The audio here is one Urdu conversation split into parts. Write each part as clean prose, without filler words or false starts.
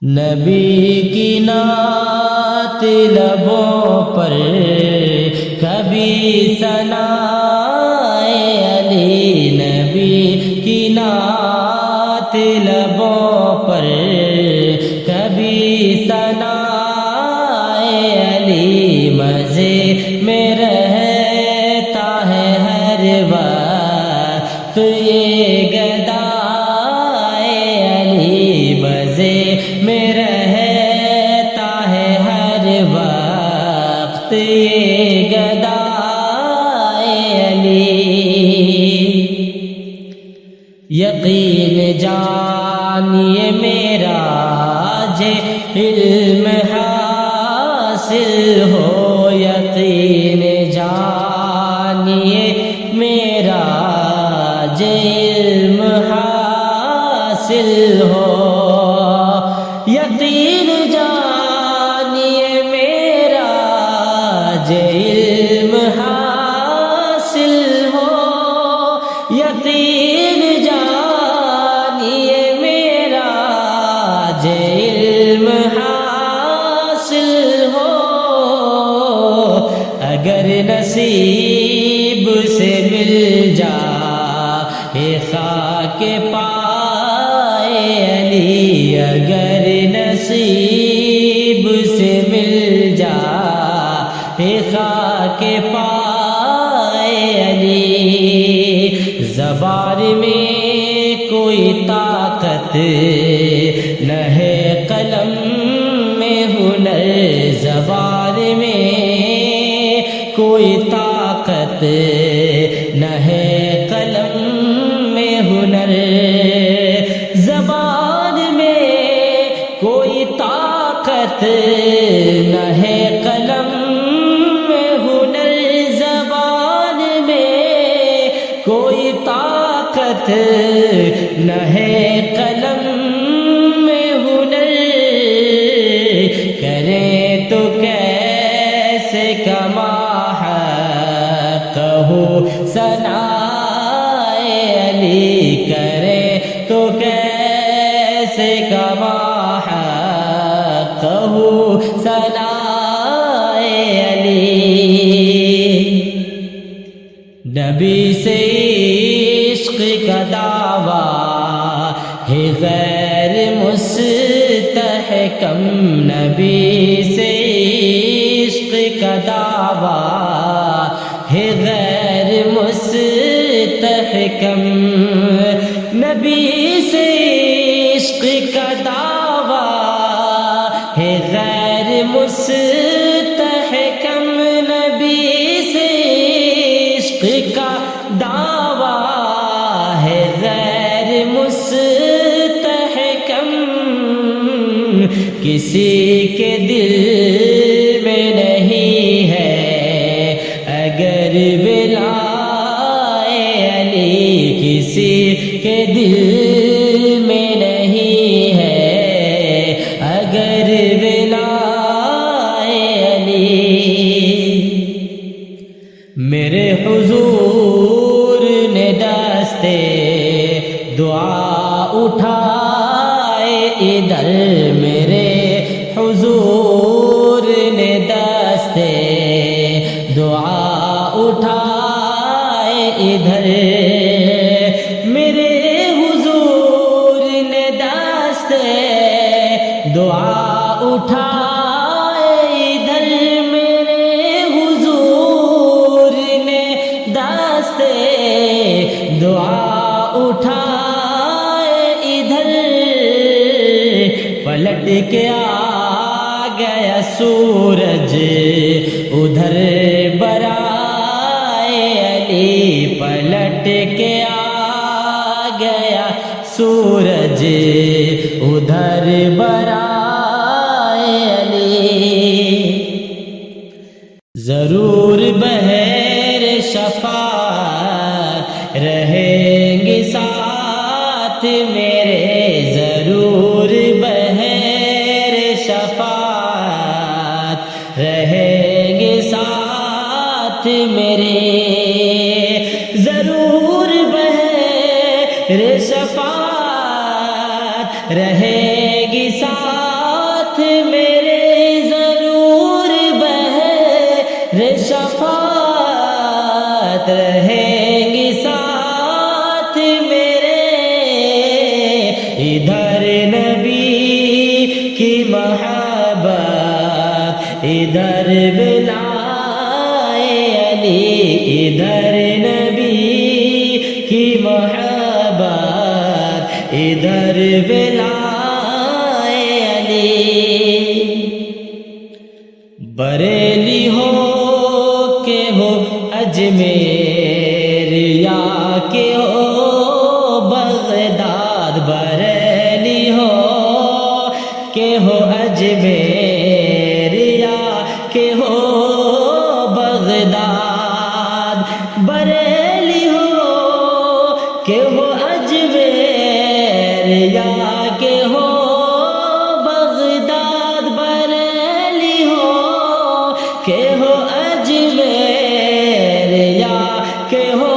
نبی کی نعت لبوں پر کبھی ثنائے علی، نبی کی نعت لبوں پر کبھی ثنائے علی، مزے میں رہتا ہے ہر وقت یہ گدائے علی، مزے میں رہتا ہے ہر وقت یہ گدائے علی۔ یقین جانیے میرا جے علم حاصل ہو، یقین جانیے میرا جے علم حاصل ہو، یقین جانیے میرا جے علم حاصل ہو، یقین جانیے میرا جے علم حاصل ہو، اگر نصیب سے مل جائے خاک پائے علی، اگر نصیب سے مل جائے خاک پائے علی، زبان میں کوئی طاقت نہ ہے قلم میں ہنر، زبان میں کوئی طاقت نہ ہے قلم میں ہنر، زبان میں کوئی طاقت نہ ہے قلم میں ہنر، زبان میں کوئی طاقت نہ ہے قلم میں ہنر، کریں تو کیسے کما کہو ثنائے علی، کریں تو کیسے کما کہو ثنائے علی۔ نبی سے عشق کا دعویٰ ہے غیر مستحکم، نبی سے عشق کا دعویٰ ہے غیر مستحکم، نبی سے عشق کا دعویٰ ہے غیر مستحکم، نبی سے عشق کا دعویٰ ہے غیر مستحکم، کسی کے دل میں نہیں ہے اگر ولائے علی، کسی کے دل میں نہیں ہے اگر ولائے علی، میرے حضور نے دستے دعا اٹھائے ادھر، میرے حضور نے دستے دعا اٹھائے ادھر، میرے حضور نے دستے دعا اٹھائے ادھر، میرے حضور نے دستے دعا اٹھائے ادھر، پلٹ کے آ گیا سورج ادھر برائے علی، پلٹ کے آ گیا سورج ادھر برائے علی، ضرور بہر شفاعت رہیں گے ساتھ میرے، ضرور بہر شفاعت رہیں گے ساتھ میرے، ضرور بہر شفاعت رہے گی ساتھ ادھر نبی کی محبت ادھر ولائے علی ادھر نبی کی محبت ادھر ولائے علی بریلی ہو کہ ہو اجمیر یا کہ ہو بغداد بریلی ہو کہ ہو اجمیر یا کہ ہو بغداد بریلی ہو کہ ہو اجمیر یا کہ ہو بغداد بریلی ہو کہ ہو اجمیر یا کہ ہو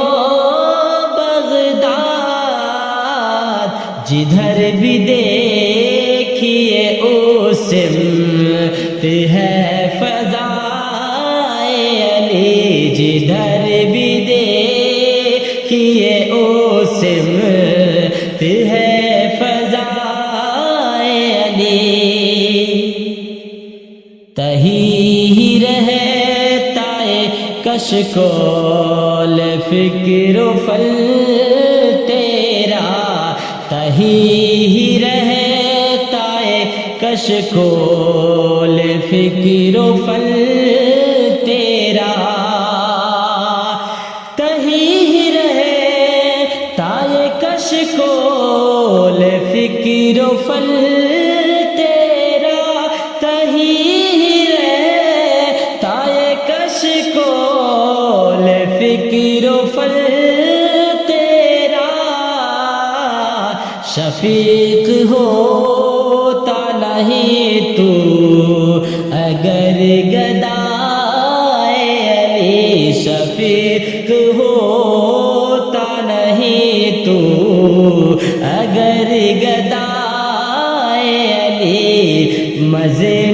بغداد جدھر بھی دیکھیے اس سمت ہے فضائے علی جدھر بھی دیکھیے اس سمت ہے فضائے علی تہی ہی رہتا ہے کشکول فکر و فل تیرا تہی ہی رہتا ہے کشکول فکر و فل تیرا تہی ہی رہتا ہے کشکول فکر و فل تیرا تہی ہی رہتا ہے کشکول فکر و فل تیرا شفیق ہوتا نہیں تو اگر گدائے علی شفیق ہوتا نہیں تو اگر گدائے علی مزے